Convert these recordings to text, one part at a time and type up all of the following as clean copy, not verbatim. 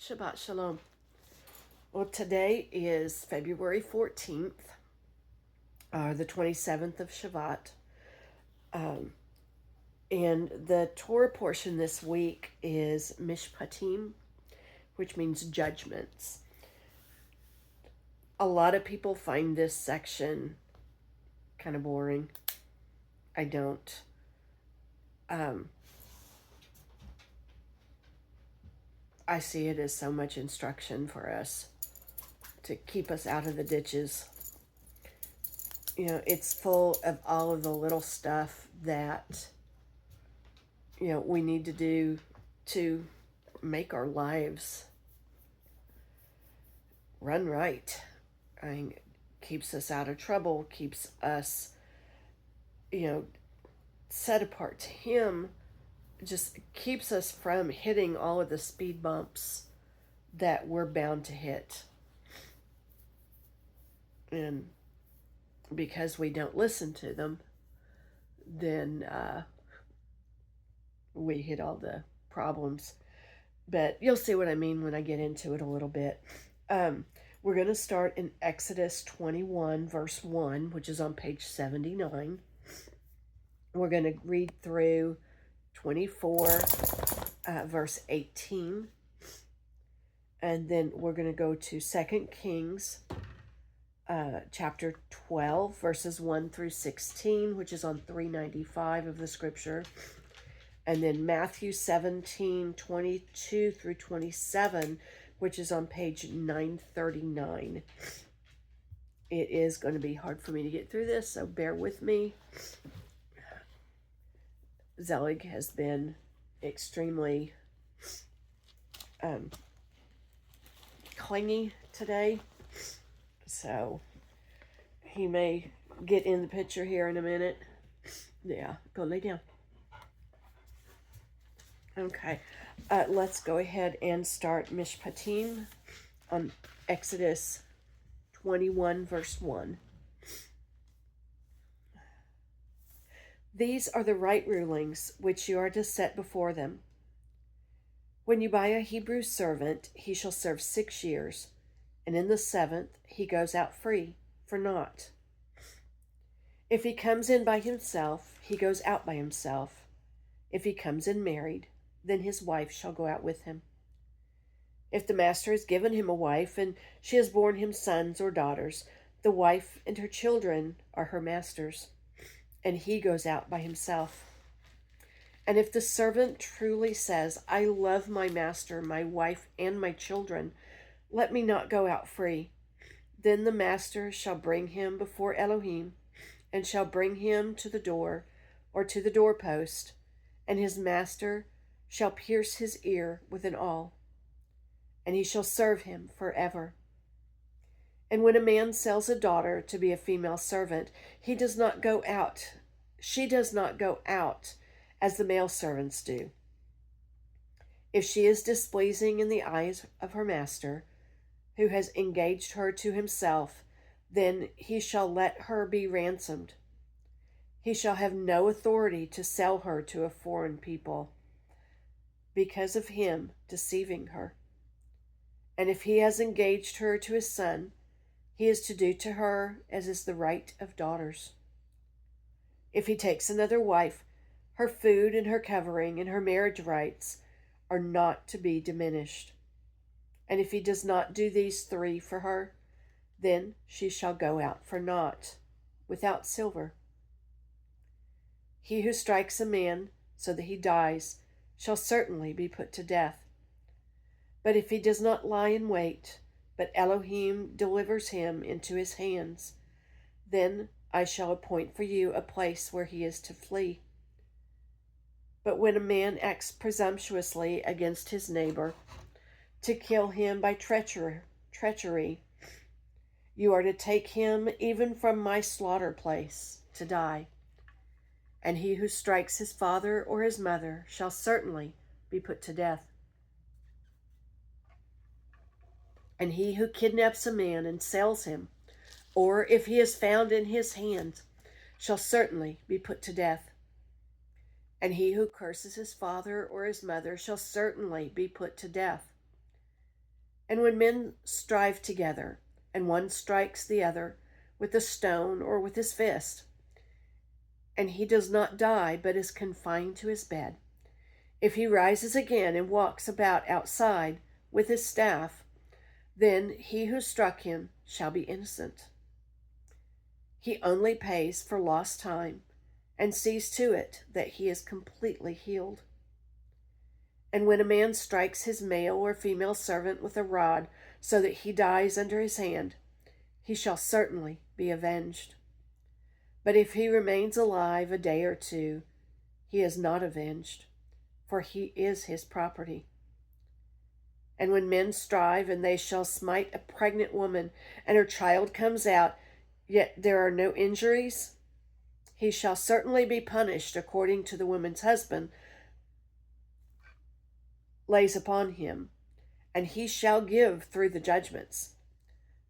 Shabbat Shalom. Well, today is February 14th, the 27th of Shabbat. And the Torah portion this week is Mishpatim, which means judgments. A lot of people find this section kind of boring. I don't. I see it as so much instruction for us to keep us out of the ditches. You know, it's full of all of the little stuff that, we need to do to make our lives run right. I mean, keeps us out of trouble, keeps us, set apart to Him, just keeps us from hitting all of the speed bumps that we're bound to hit. And because we don't listen to them, then we hit all the problems. But you'll see what I mean when I get into it a little bit. We're going to start in Exodus 21, verse 1, which is on page 79. We're going to read through 24, verse 18. And then we're going to go to 2 Kings, chapter 12, verses 1 through 16, which is on 395 of the scripture. And then Matthew 17, 22 through 27, which is on page 939. It is going to be hard for me to get through this, so bear with me. Zelig has been extremely clingy today, so he may get in the picture here in a minute. Yeah, go lay down. Okay, let's go ahead and start Mishpatim on Exodus 21, verse 1. These are the right rulings which you are to set before them. When you buy a Hebrew servant, he shall serve 6 years, and in the 7th he goes out free, for naught. If he comes in by himself, he goes out by himself. If he comes in married, then his wife shall go out with him. If the master has given him a wife, and she has borne him sons or daughters, the wife and her children are her master's, and he goes out by himself. And if the servant truly says, I love my master, my wife, and my children, let me not go out free, then the master shall bring him before Elohim, and shall bring him to the door, or to the doorpost, and his master shall pierce his ear with an awl, and he shall serve him forever. And when a man sells a daughter to be a female servant, she does not go out as the male servants do. If she is displeasing in the eyes of her master, who has engaged her to himself, then he shall let her be ransomed. He shall have no authority to sell her to a foreign people, because of him deceiving her. And if he has engaged her to his son, he is to do to her as is the right of daughters. If he takes another wife, her food and her covering and her marriage rights are not to be diminished. And if he does not do these 3 for her, then she shall go out for naught, without silver. He who strikes a man so that he dies shall certainly be put to death. But if he does not lie in wait, but Elohim delivers him into his hands, then I shall appoint for you a place where he is to flee. But when a man acts presumptuously against his neighbor, to kill him by treachery, you are to take him even from my slaughter place to die. And he who strikes his father or his mother shall certainly be put to death. And he who kidnaps a man and sells him, or if he is found in his hands, shall certainly be put to death. And he who curses his father or his mother shall certainly be put to death. And when men strive together, and one strikes the other with a stone or with his fist, and he does not die but is confined to his bed, if he rises again and walks about outside with his staff, then he who struck him shall be innocent. He only pays for lost time and sees to it that he is completely healed. And when a man strikes his male or female servant with a rod so that he dies under his hand, he shall certainly be avenged. But if he remains alive a day or two, he is not avenged, for he is his property. And when men strive, and they shall smite a pregnant woman, and her child comes out, yet there are no injuries, he shall certainly be punished according to the woman's husband lays upon him, and he shall give through the judgments.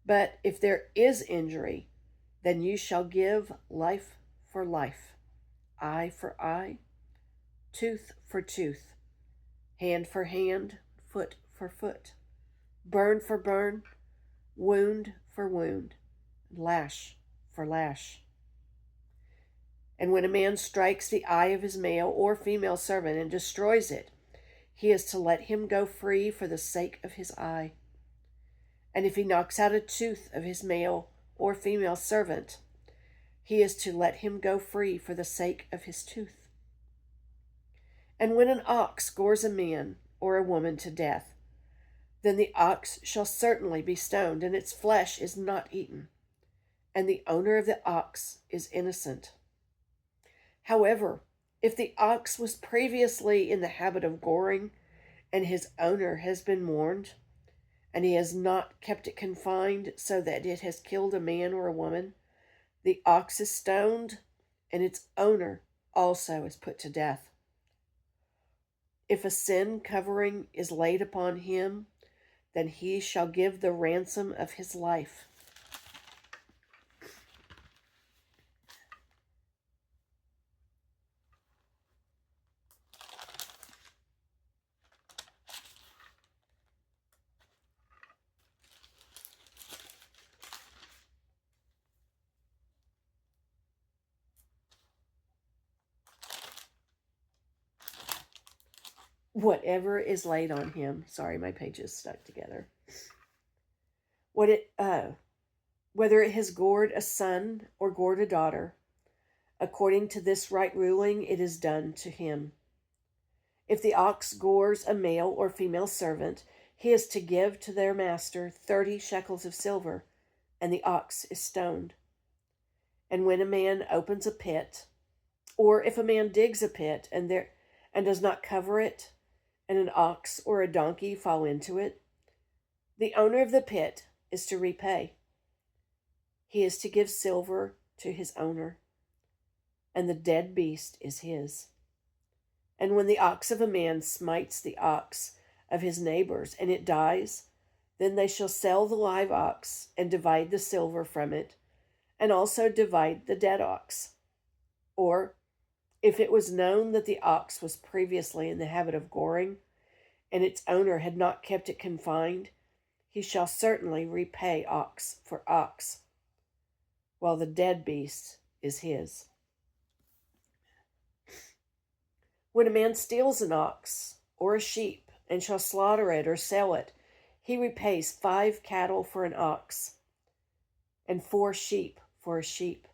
But if there is injury, then you shall give life for life, eye for eye, tooth for tooth, hand for hand, foot for foot, burn for burn, wound for wound, lash for lash. And when a man strikes the eye of his male or female servant and destroys it, he is to let him go free for the sake of his eye. And if he knocks out a tooth of his male or female servant, he is to let him go free for the sake of his tooth. And when an ox gores a man or a woman to death, then the ox shall certainly be stoned, and its flesh is not eaten, and the owner of the ox is innocent. However, if the ox was previously in the habit of goring, and his owner has been warned, and he has not kept it confined so that it has killed a man or a woman, the ox is stoned, and its owner also is put to death. If a sin covering is laid upon him, then he shall give the ransom of his life. Whatever is laid on him. Sorry, my pages stuck together. Whether it has gored a son or gored a daughter, according to this right ruling, it is done to him. If the ox gores a male or female servant, he is to give to their master 30 shekels of silver, and the ox is stoned. And when a man opens a pit, or if a man digs a pit and does not cover it, and an ox or a donkey fall into it, the owner of the pit is to repay. He is to give silver to his owner, and the dead beast is his. And when the ox of a man smites the ox of his neighbors, and it dies, then they shall sell the live ox and divide the silver from it, and also divide the dead ox. Or, if it was known that the ox was previously in the habit of goring, and its owner had not kept it confined, he shall certainly repay ox for ox, while the dead beast is his. When a man steals an ox or a sheep and shall slaughter it or sell it, he repays 5 cattle for an ox and 4 sheep for a sheep.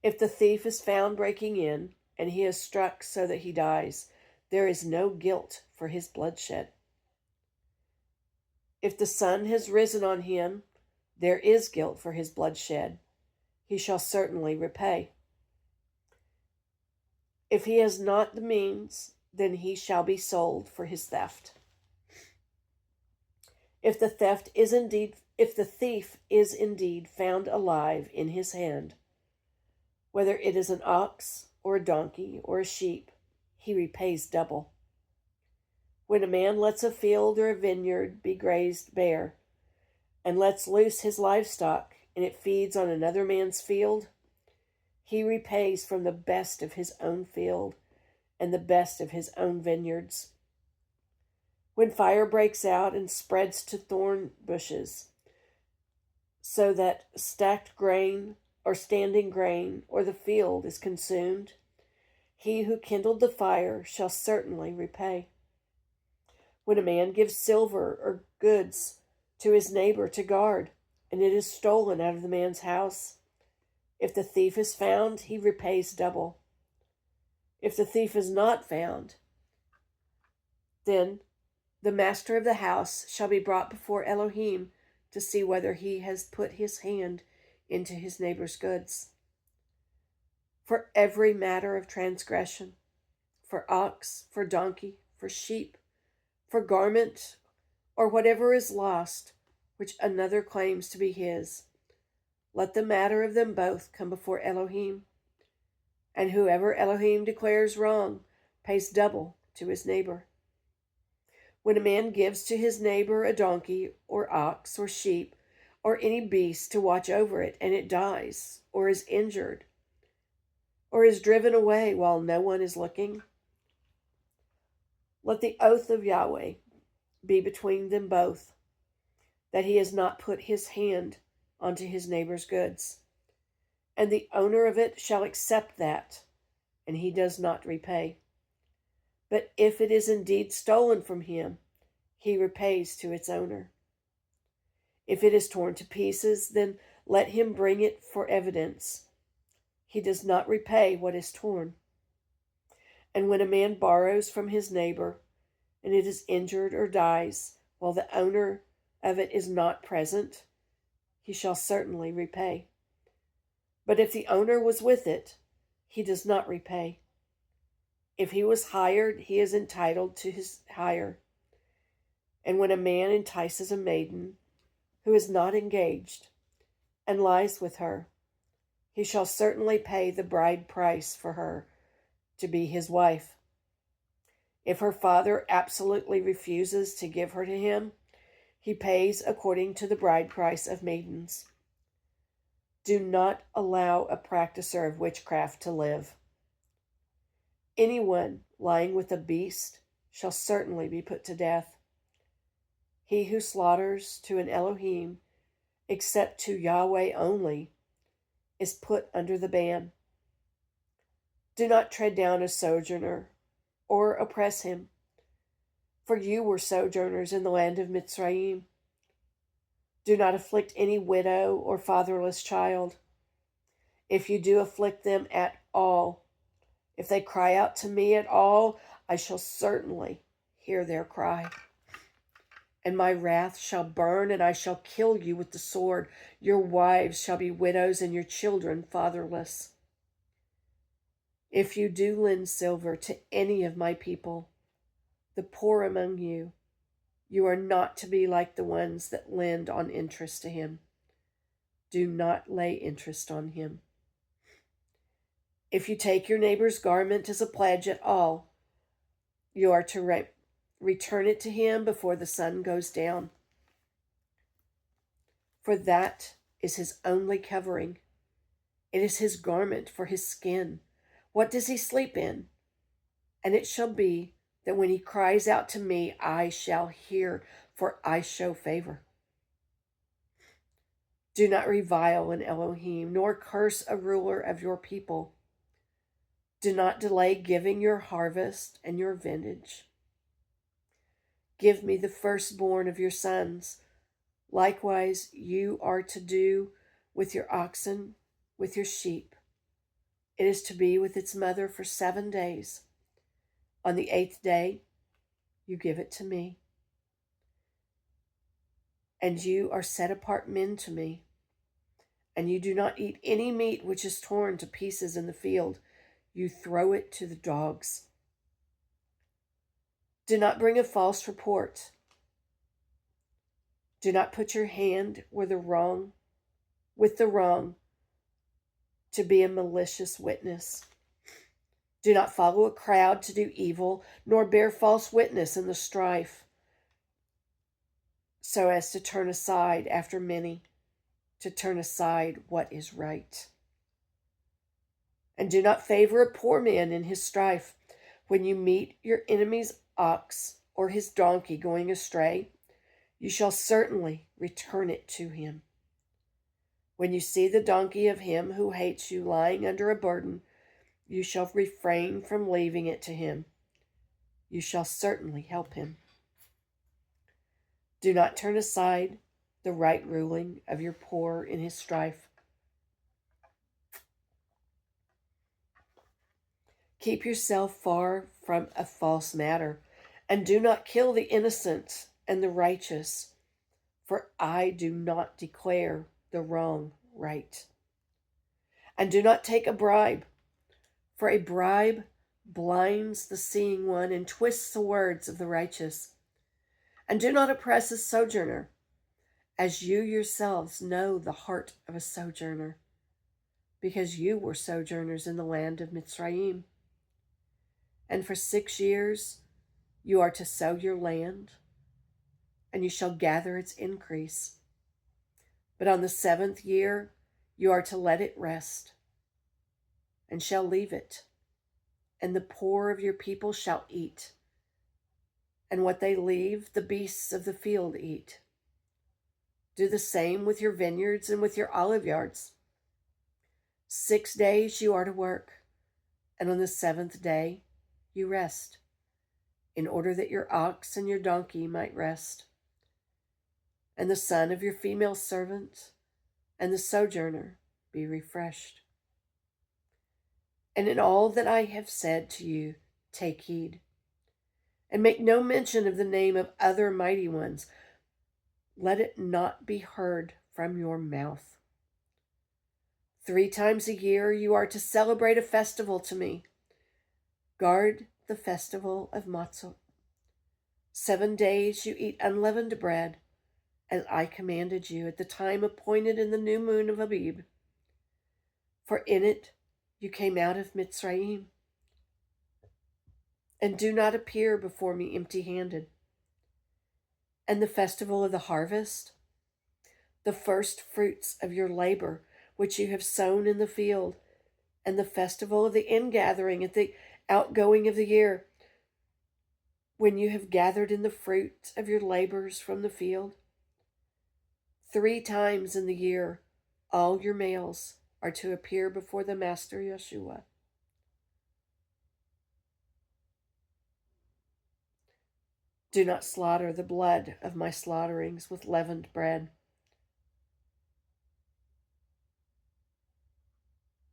If the thief is found breaking in, and he is struck so that he dies, there is no guilt for his bloodshed. If the sun has risen on him, there is guilt for his bloodshed. He shall certainly repay. If he has not the means, then he shall be sold for his theft. If the thief is indeed found alive in his hand, whether it is an ox or a donkey or a sheep, he repays double. When a man lets a field or a vineyard be grazed bare, and lets loose his livestock, and it feeds on another man's field, he repays from the best of his own field and the best of his own vineyards. when fire breaks out and spreads to thorn bushes, so that stacked grain or standing grain or the field is consumed, he who kindled the fire shall certainly repay. When a man gives silver or goods to his neighbor to guard, and it is stolen out of the man's house, if the thief is found, he repays double. If the thief is not found, then the master of the house shall be brought before Elohim to see whether he has put his hand into his neighbor's goods. For every matter of transgression, for ox, for donkey, for sheep, for garment, or whatever is lost, which another claims to be his, let the matter of them both come before Elohim. And whoever Elohim declares wrong pays double to his neighbor. When a man gives to his neighbor a donkey or ox or sheep or any beast to watch over it, and it dies or is injured or is driven away while no one is looking, let the oath of Yahweh be between them both, that he has not put his hand onto his neighbor's goods. And the owner of it shall accept that, and he does not repay. But if it is indeed stolen from him, he repays to its owner. If it is torn to pieces, then let him bring it for evidence. He does not repay what is torn. And when a man borrows from his neighbor, and it is injured or dies, while the owner of it is not present, he shall certainly repay. But if the owner was with it, he does not repay. If he was hired, he is entitled to his hire. And when a man entices a maiden who is not engaged and lies with her, he shall certainly pay the bride price for her to be his wife. If her father absolutely refuses to give her to him, he pays according to the bride price of maidens. Do not allow a practicer of witchcraft to live. Anyone lying with a beast shall certainly be put to death. He who slaughters to an Elohim, except to Yahweh only, is put under the ban. Do not tread down a sojourner or oppress him, for you were sojourners in the land of Mitzrayim. Do not afflict any widow or fatherless child. If you do afflict them at all, if they cry out to me at all, I shall certainly hear their cry. And my wrath shall burn, and I shall kill you with the sword. Your wives shall be widows, and your children fatherless. If you do lend silver to any of my people, the poor among you, you are not to be like the ones that lend on interest to him. Do not lay interest on him. If you take your neighbor's garment as a pledge at all, you are to return it to him before the sun goes down. For that is his only covering. It is his garment for his skin. What does he sleep in? And it shall be that when he cries out to me, I shall hear, for I show favor. Do not revile an Elohim, nor curse a ruler of your people. Do not delay giving your harvest and your vintage. Give me the firstborn of your sons. Likewise, you are to do with your oxen, with your sheep. It is to be with its mother for 7 days. On the 8th day, you give it to me. And you are set apart men to me. And you do not eat any meat which is torn to pieces in the field. You throw it to the dogs. Do not bring a false report. Do not put your hand with the wrong, to be a malicious witness. Do not follow a crowd to do evil, nor bear false witness in the strife, so as to turn aside after many, to turn aside what is right. And do not favor a poor man in his strife. When you meet your enemy's ox, or his donkey going astray, you shall certainly return it to him. When you see the donkey of him who hates you lying under a burden, you shall refrain from leaving it to him. You shall certainly help him. Do not turn aside the right ruling of your poor in his strife. Keep yourself far from a false matter, and do not kill the innocent and the righteous, for I do not declare the wrong right. And do not take a bribe, for a bribe blinds the seeing one and twists the words of the righteous. And do not oppress a sojourner, as you yourselves know the heart of a sojourner, because you were sojourners in the land of Mitzrayim. And for 6 years you are to sow your land, and you shall gather its increase. But on the 7th year you are to let it rest, and shall leave it, and the poor of your people shall eat, and what they leave the beasts of the field eat. Do the same with your vineyards and with your olive yards. 6 days you are to work, and on the 7th day you rest, in order that your ox and your donkey might rest, and the son of your female servant and the sojourner be refreshed. And in all that I have said to you, take heed, and make no mention of the name of other mighty ones. Let it not be heard from your mouth. 3 times a year you are to celebrate a festival to me. Guard the festival of Matzot. 7 days you eat unleavened bread, as I commanded you at the time appointed in the new moon of Abib. For in it you came out of Mitzrayim. And do not appear before me empty-handed. And the festival of the harvest, the first fruits of your labor, which you have sown in the field, and the festival of the ingathering at the outgoing of the year, when you have gathered in the fruit of your labors from the field. 3 times in the year, all your males are to appear before the Master Yeshua. Do not slaughter the blood of my slaughterings with leavened bread.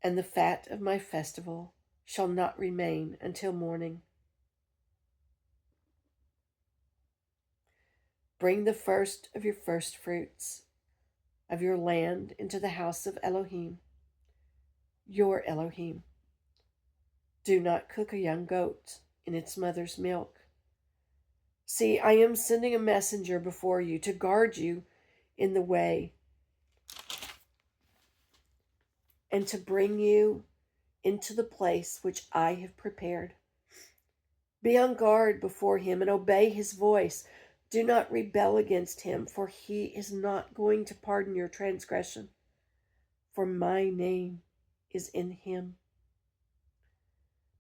And the fat of my festival shall not remain until morning. Bring the first of your first fruits of your land into the house of Elohim, your Elohim. Do not cook a young goat in its mother's milk. See, I am sending a messenger before you to guard you in the way and to bring you into the place which I have prepared. Be on guard before him and obey his voice. Do not rebel against him, for he is not going to pardon your transgression, for my name is in him.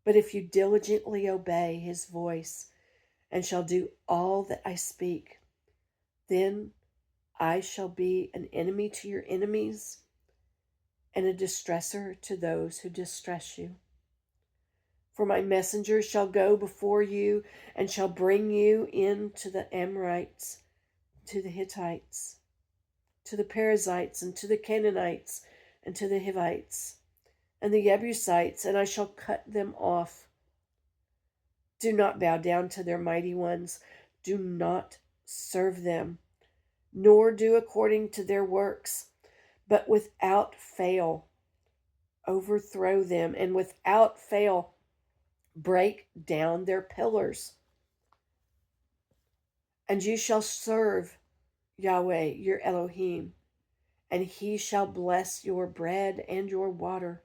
But if you diligently obey his voice and shall do all that I speak, then I shall be an enemy to your enemies and a distresser to those who distress you. For my messenger shall go before you and shall bring you in to the Amorites, to the Hittites, to the Perizzites, and to the Canaanites, and to the Hivites, and the Jebusites, and I shall cut them off. Do not bow down to their mighty ones. Do not serve them, nor do according to their works, but without fail overthrow them, and without fail break down their pillars. And you shall serve Yahweh your Elohim, and he shall bless your bread and your water,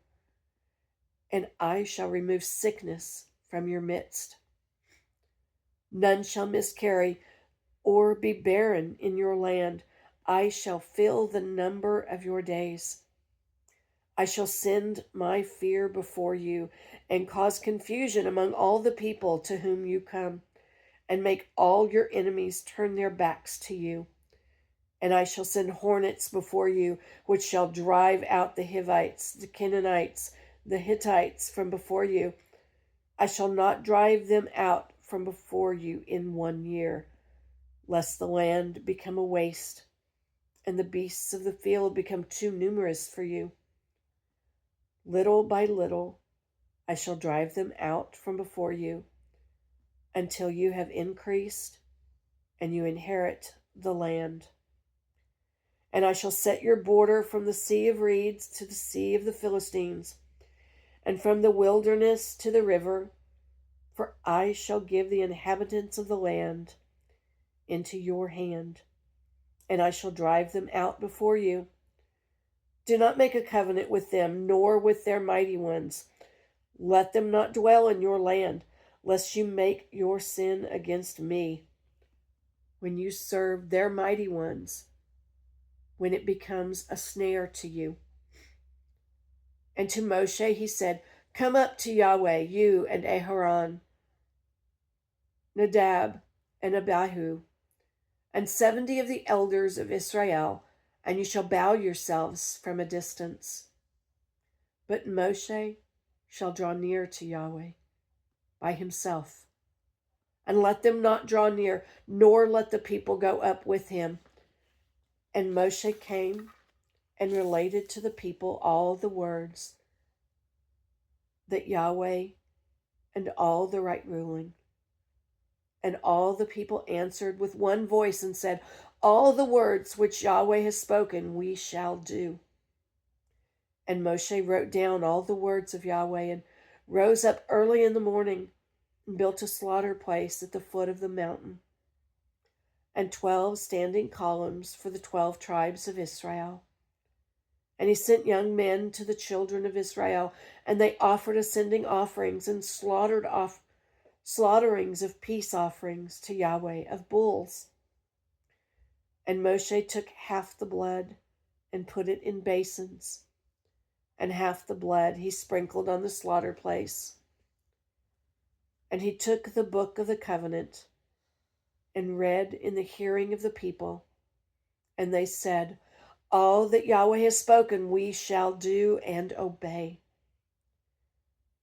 and I shall remove sickness from your midst. None shall miscarry or be barren in your land. I shall fill the number of your days. I shall send my fear before you and cause confusion among all the people to whom you come, and make all your enemies turn their backs to you. And I shall send hornets before you, which shall drive out the Hivites, the Canaanites, the Hittites from before you. I shall not drive them out from before you in 1 year, lest the land become a waste, and the beasts of the field become too numerous for you. Little by little I shall drive them out from before you, until you have increased and you inherit the land. And I shall set your border from the Sea of Reeds to the Sea of the Philistines, and from the wilderness to the river, for I shall give the inhabitants of the land into your hand, and I shall drive them out before you. Do not make a covenant with them, nor with their mighty ones. Let them not dwell in your land, lest you make your sin against me. When you serve their mighty ones, when it becomes a snare to you. And to Moshe he said, Come up to Yahweh, you and Aharon, Nadab and Abihu, and 70 of the elders of Israel, and you shall bow yourselves from a distance. But Moshe shall draw near to Yahweh by himself, and let them not draw near, nor let the people go up with him. And Moshe came and related to the people all the words that Yahweh and all the right ruling. And all the people answered with one voice and said, All the words which Yahweh has spoken we shall do. And Moshe wrote down all the words of Yahweh and rose up early in the morning and built a slaughter place at the foot of the mountain, and 12 standing columns for the 12 tribes of Israel. And he sent young men to the children of Israel, and they offered ascending offerings and slaughterings of peace offerings to Yahweh of bulls. And Moshe took half the blood and put it in basins, and half the blood he sprinkled on the slaughter place. And he took the book of the covenant and read in the hearing of the people. And they said, All that Yahweh has spoken we shall do and obey.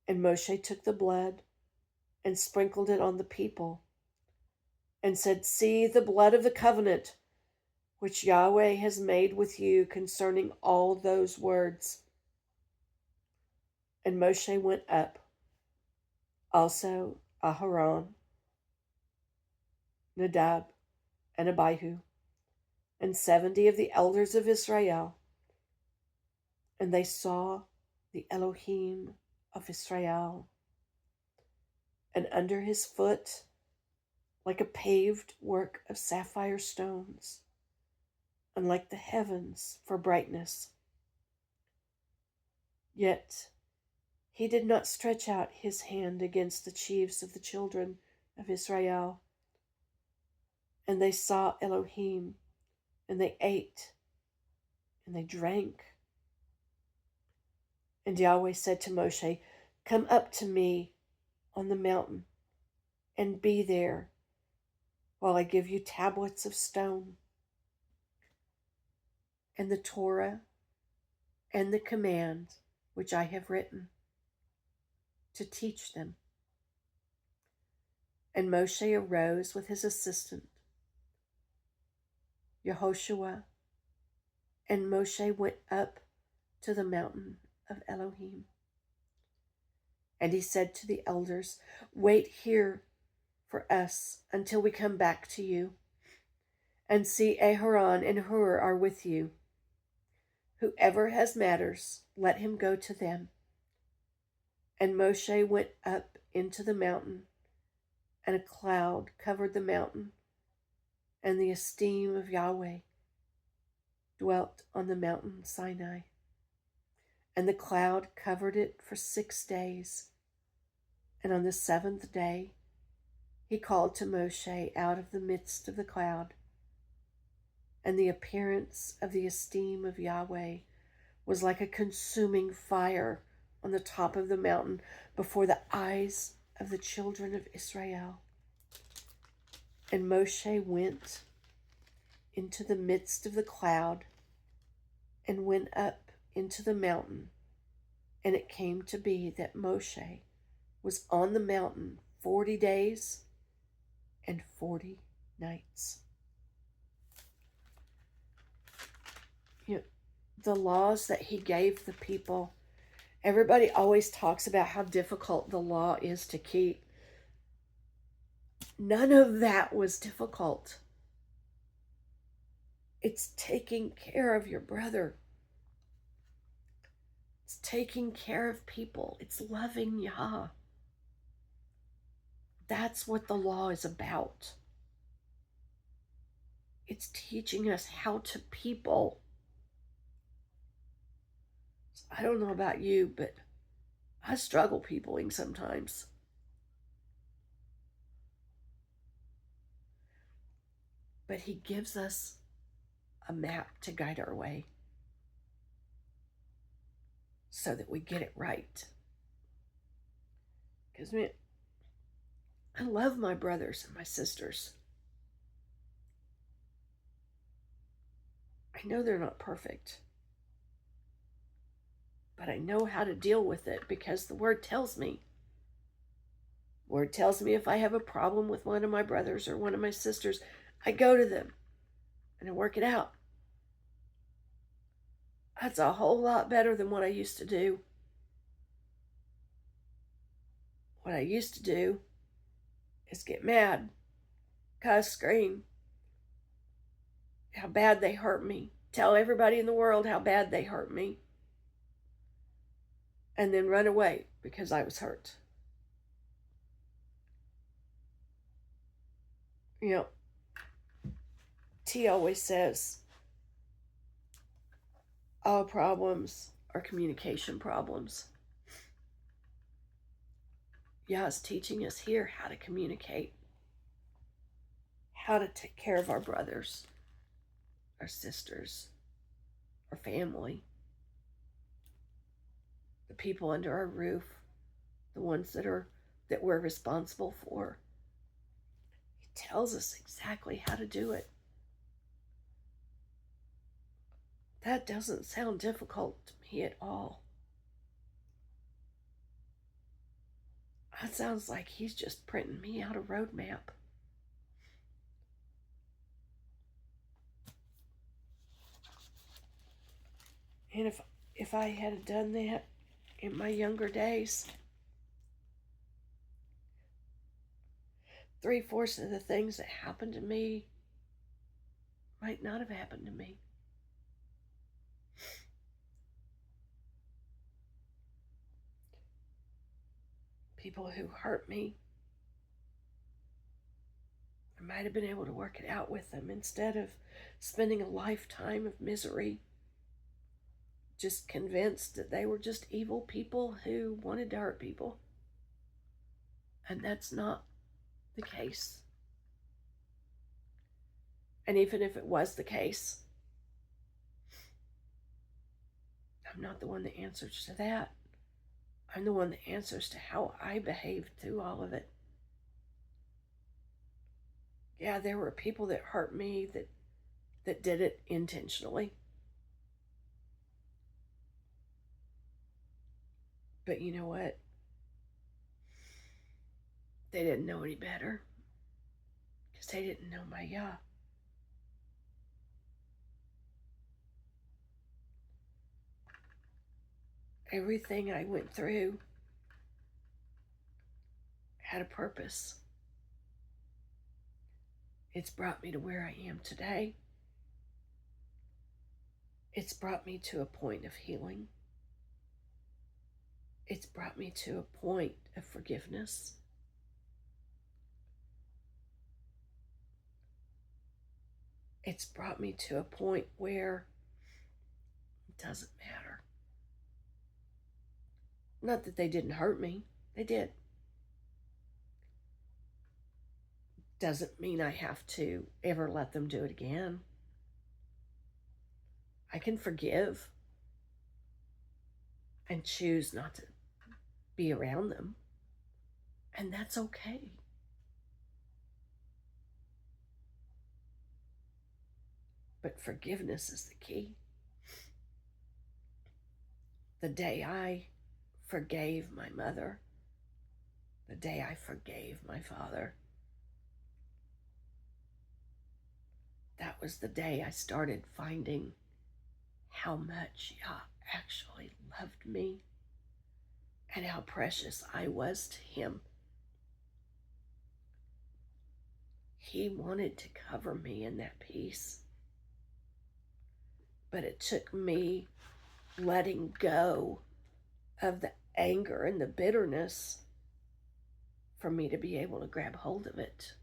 And Moshe took the blood and sprinkled it on the people, and said, See the blood of the covenant which Yahweh has made with you concerning all those words. And Moshe went up, also Aharon, Nadab, and Abihu, and 70 of the elders of Israel. And they saw the Elohim of Israel, and under his foot, like a paved work of sapphire stones, and like the heavens for brightness. Yet he did not stretch out his hand against the chiefs of the children of Israel. And they saw Elohim, and they ate, and they drank. And Yahweh said to Moshe, Come up to me on the mountain, and be there, while I give you tablets of stone, and the Torah, and the command which I have written, to teach them. And Moshe arose with his assistant, Yehoshua, and Moshe went up to the mountain of Elohim. And he said to the elders, Wait here for us until we come back to you. And see, Aharon and Hur are with you. Whoever has matters, let him go to them. And Moshe went up into the mountain, and a cloud covered the mountain, and the esteem of Yahweh dwelt on the mountain Sinai. And the cloud covered it for 6 days. And on the 7th day, he called to Moshe out of the midst of the cloud. And the appearance of the esteem of Yahweh was like a consuming fire on the top of the mountain before the eyes of the children of Israel. And Moshe went into the midst of the cloud and went up into the mountain. And it came to be that Moshe was on the mountain 40 days and 40 nights. You know, the laws that he gave the people, everybody always talks about how difficult the law is to keep. None of that was difficult. It's taking care of your brother. It's taking care of people. It's loving Yah. That's what the law is about. It's teaching us how to people. I don't know about you, but I struggle peopling sometimes. But he gives us a map to guide our way so that we get it right. Because, man, I love my brothers and my sisters. I know they're not perfect, but I know how to deal with it because the word tells me. The word tells me if I have a problem with one of my brothers or one of my sisters, I go to them and I work it out. That's a whole lot better than what I used to do. What I used to do is get mad, cuss, scream, how bad they hurt me, tell everybody in the world how bad they hurt me, and then run away because I was hurt. You know, T always says all problems are communication problems. Yah is teaching us here how to communicate, how to take care of our brothers, our sisters, our family, the people under our roof, the ones that we're responsible for. He tells us exactly how to do it. That doesn't sound difficult to me at all. That sounds like he's just printing me out a roadmap. And if I had done that in my younger days, 3/4 of the things that happened to me might not have happened to me. People who hurt me, I might have been able to work it out with them instead of spending a lifetime of misery, just convinced that they were just evil people who wanted to hurt people. And that's not the case. And even if it was the case, I'm not the one that answers to that. I'm the one that answers to how I behaved through all of it. Yeah, there were people that hurt me that did it intentionally. But you know what? They didn't know any better because they didn't know my Yah. Everything I went through had a purpose. It's brought me to where I am today. It's brought me to a point of healing. It's brought me to a point of forgiveness. It's brought me to a point where it doesn't matter. Not that they didn't hurt me, they did. Doesn't mean I have to ever let them do it again. I can forgive and choose not to be around them, and that's okay. But forgiveness is the key. The day I forgave my mother, the day I forgave my father, that was the day I started finding how much Yah actually loved me and how precious I was to him. He wanted to cover me in that peace. But it took me letting go of the anger and the bitterness for me to be able to grab hold of it.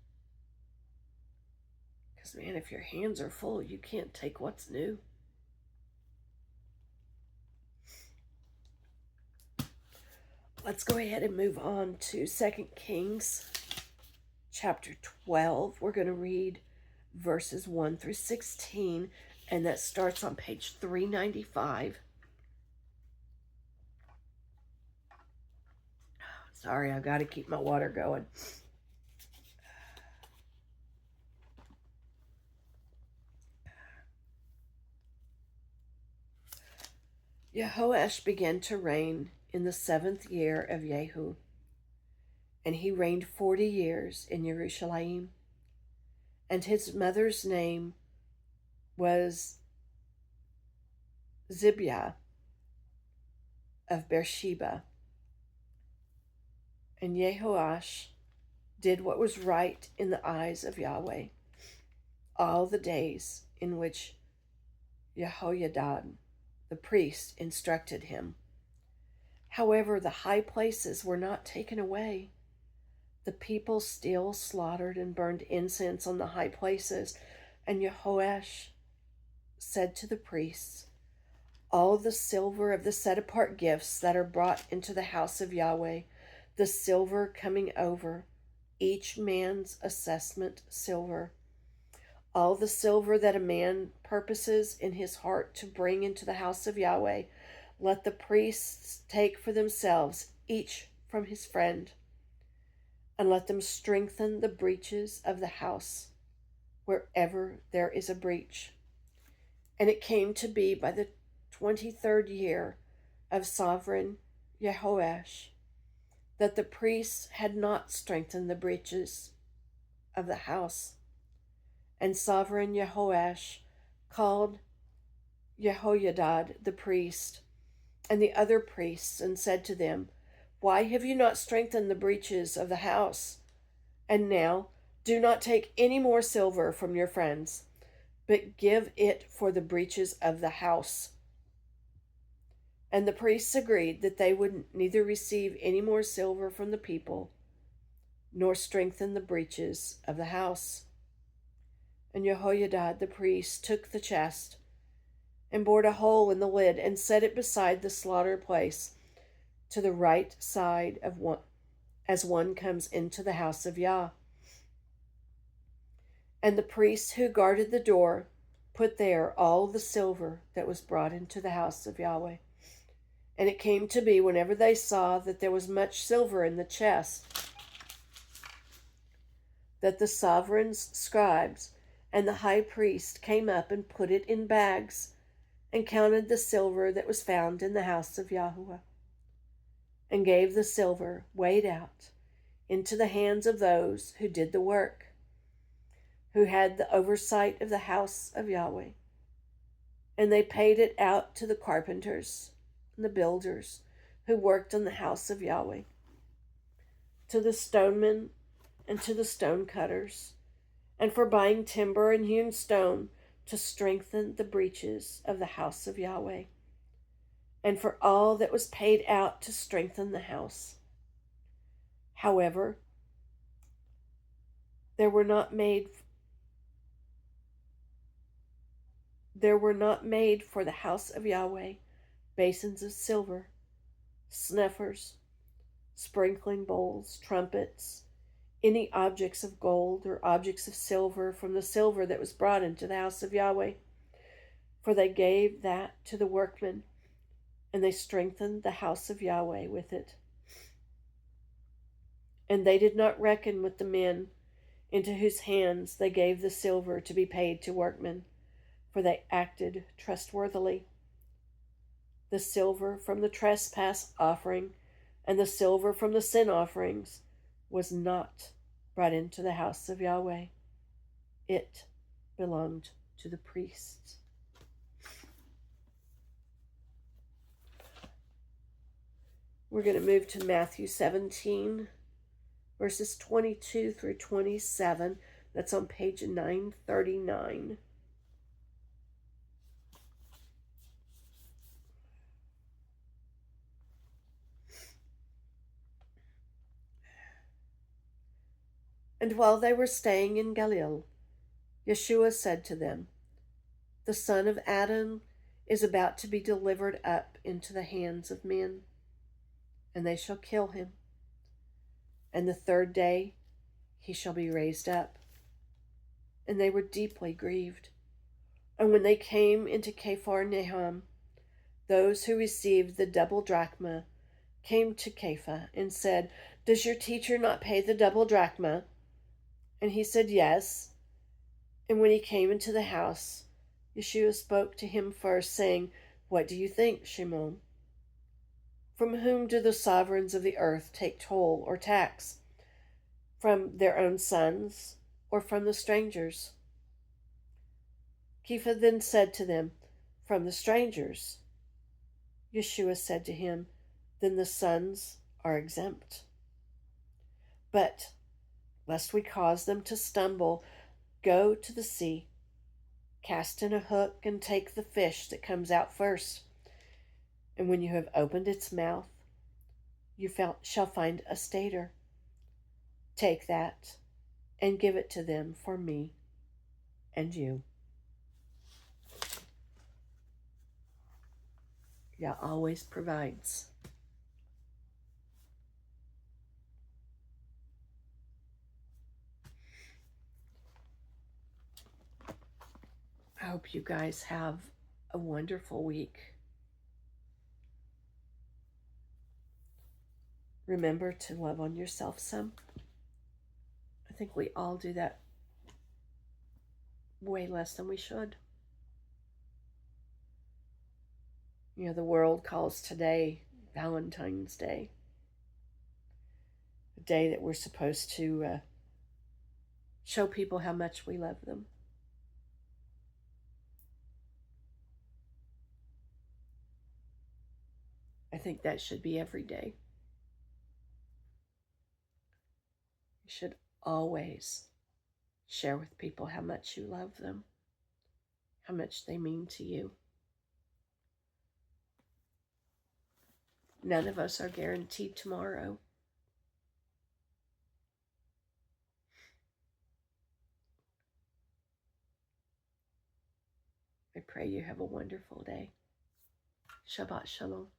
Because, man, if your hands are full, you can't take what's new. Let's go ahead and move on to 2 Kings chapter 12. We're going to read verses 1 through 16, and that starts on page 395. Sorry, I've got to keep my water going. Jehoash began to reign in the 7th year of Jehu, and he reigned 40 years in Jerusalem. And his mother's name was Zibiah of Beersheba. And Jehoash did what was right in the eyes of Yahweh all the days in which Jehoiada the priest instructed him. However, the high places were not taken away. The people still slaughtered and burned incense on the high places, and Jehoash said to the priests, all the silver of the set-apart gifts that are brought into the house of Yahweh, the silver coming over, each man's assessment silver, all the silver that a man purposes in his heart to bring into the house of Yahweh, let the priests take for themselves, each from his friend, and let them strengthen the breaches of the house wherever there is a breach. And it came to be by the 23rd year of sovereign Jehoash that the priests had not strengthened the breaches of the house. And sovereign Jehoash called Jehoiada the priest and the other priests and said to them, why have you not strengthened the breaches of the house? And now do not take any more silver from your friends, but give it for the breaches of the house. And the priests agreed that they would neither receive any more silver from the people, nor strengthen the breaches of the house. And Jehoiada the priest took the chest and bored a hole in the lid and set it beside the slaughter place to the right side of one, as one comes into the house of Yah. And the priests who guarded the door put there all the silver that was brought into the house of Yahweh. And it came to be, whenever they saw that there was much silver in the chest, that the sovereign's scribes and the high priest came up and put it in bags and counted the silver that was found in the house of Yahuwah, and gave the silver weighed out into the hands of those who did the work, who had the oversight of the house of Yahweh. And they paid it out to the carpenters and the builders who worked on the house of Yahweh, to the stonemen and to the stone cutters, and for buying timber and hewn stone to strengthen the breaches of the house of Yahweh, and for all that was paid out to strengthen the house. However, there were not made for the house of Yahweh basins of silver, snuffers, sprinkling bowls, trumpets, any objects of gold or objects of silver from the silver that was brought into the house of Yahweh. For they gave that to the workmen, and they strengthened the house of Yahweh with it. And they did not reckon with the men into whose hands they gave the silver to be paid to workmen, for they acted trustworthily. The silver from the trespass offering and the silver from the sin offerings was not brought into the house of Yahweh. It belonged to the priests. We're going to move to Matthew 17, verses 22 through 27. That's on page 939. And while they were staying in Galilee, Yeshua said to them, "The son of Adam is about to be delivered up into the hands of men, and they shall kill him. And the third day he shall be raised up." And they were deeply grieved. And when they came into Capharnaum, those who received the double drachma came to Kepha and said, "Does your teacher not pay the double drachma?" And he said, "Yes." And when he came into the house, Yeshua spoke to him first, saying, "What do you think, Shimon? From whom do the sovereigns of the earth take toll or tax? From their own sons or from the strangers?" Kepha then said to them, "From the strangers." Yeshua said to him, "Then the sons are exempt. But lest we cause them to stumble, go to the sea, cast in a hook, and take the fish that comes out first. And when you have opened its mouth, you shall find a stater. Take that and give it to them for me and you." Yah always provides. I hope you guys have a wonderful week. Remember to love on yourself some. I think we all do that way less than we should. You know, the world calls today Valentine's Day, a day that we're supposed to show people how much we love them. I think that should be every day. You should always share with people how much you love them, how much they mean to you. None of us are guaranteed tomorrow. I pray you have a wonderful day. Shabbat Shalom.